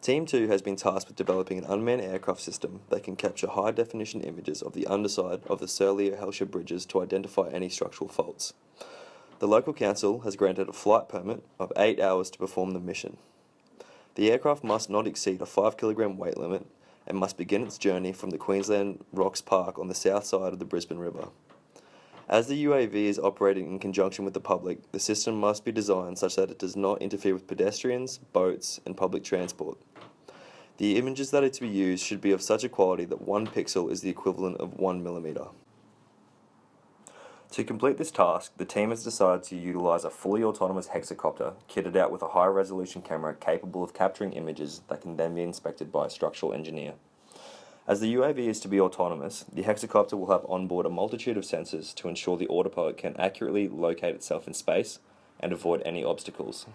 Team 2 has been tasked with developing an unmanned aircraft system that can capture high-definition images of the underside of the Surrey-Helsher bridges to identify any structural faults. The local council has granted a flight permit of 8 hours to perform the mission. The aircraft must not exceed a 5 kilogram weight limit and must begin its journey from the Queensland Rocks Park on the south side of the Brisbane River. As the UAV is operating in conjunction with the public, the system must be designed such that it does not interfere with pedestrians, boats, and public transport. The images that are to be used should be of such a quality that 1 pixel is the equivalent of 1 millimeter. To complete this task, the team has decided to utilise a fully autonomous hexacopter kitted out with a high-resolution camera capable of capturing images that can then be inspected by a structural engineer. As the UAV is to be autonomous, the hexacopter will have on board a multitude of sensors to ensure the autopilot can accurately locate itself in space and avoid any obstacles.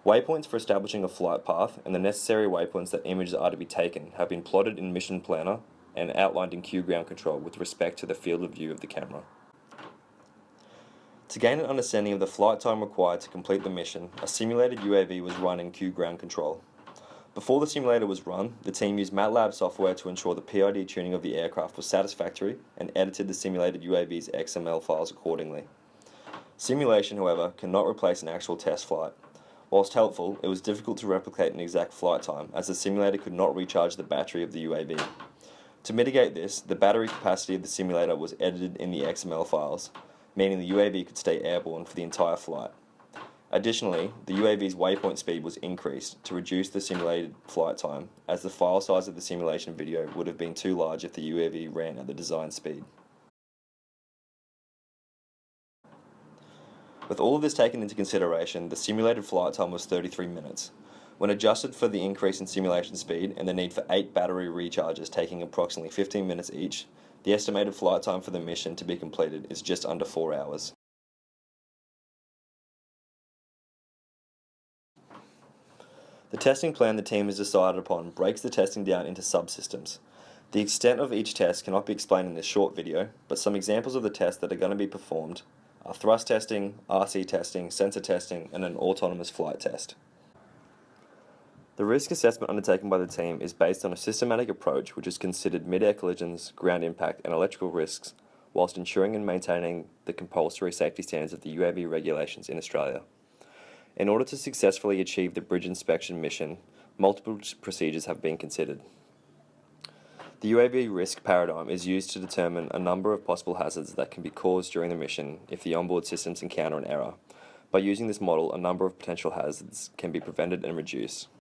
Waypoints for establishing a flight path and the necessary waypoints that images are to be taken have been plotted in Mission Planner and outlined in Q Ground Control with respect to the field of view of the camera. To gain an understanding of the flight time required to complete the mission, a simulated UAV was run in Q Ground Control. Before the simulator was run, the team used MATLAB software to ensure the PID tuning of the aircraft was satisfactory and edited the simulated UAV's XML files accordingly. Simulation, however, cannot replace an actual test flight. Whilst helpful, it was difficult to replicate an exact flight time as the simulator could not recharge the battery of the UAV. To mitigate this, the battery capacity of the simulator was edited in the XML files, meaning the UAV could stay airborne for the entire flight. Additionally, the UAV's waypoint speed was increased to reduce the simulated flight time, as the file size of the simulation video would have been too large if the UAV ran at the design speed. With all of this taken into consideration, the simulated flight time was 33 minutes. When adjusted for the increase in simulation speed and the need for 8 battery recharges taking approximately 15 minutes each, the estimated flight time for the mission to be completed is just under 4 hours. The testing plan the team has decided upon breaks the testing down into subsystems. The extent of each test cannot be explained in this short video, but some examples of the tests that are going to be performed are thrust testing, RC testing, sensor testing, and an autonomous flight test. The risk assessment undertaken by the team is based on a systematic approach which has considered mid-air collisions, ground impact, and electrical risks, whilst ensuring and maintaining the compulsory safety standards of the UAV regulations in Australia. In order to successfully achieve the bridge inspection mission, multiple procedures have been considered. The UAV risk paradigm is used to determine a number of possible hazards that can be caused during the mission if the onboard systems encounter an error. By using this model, a number of potential hazards can be prevented and reduced.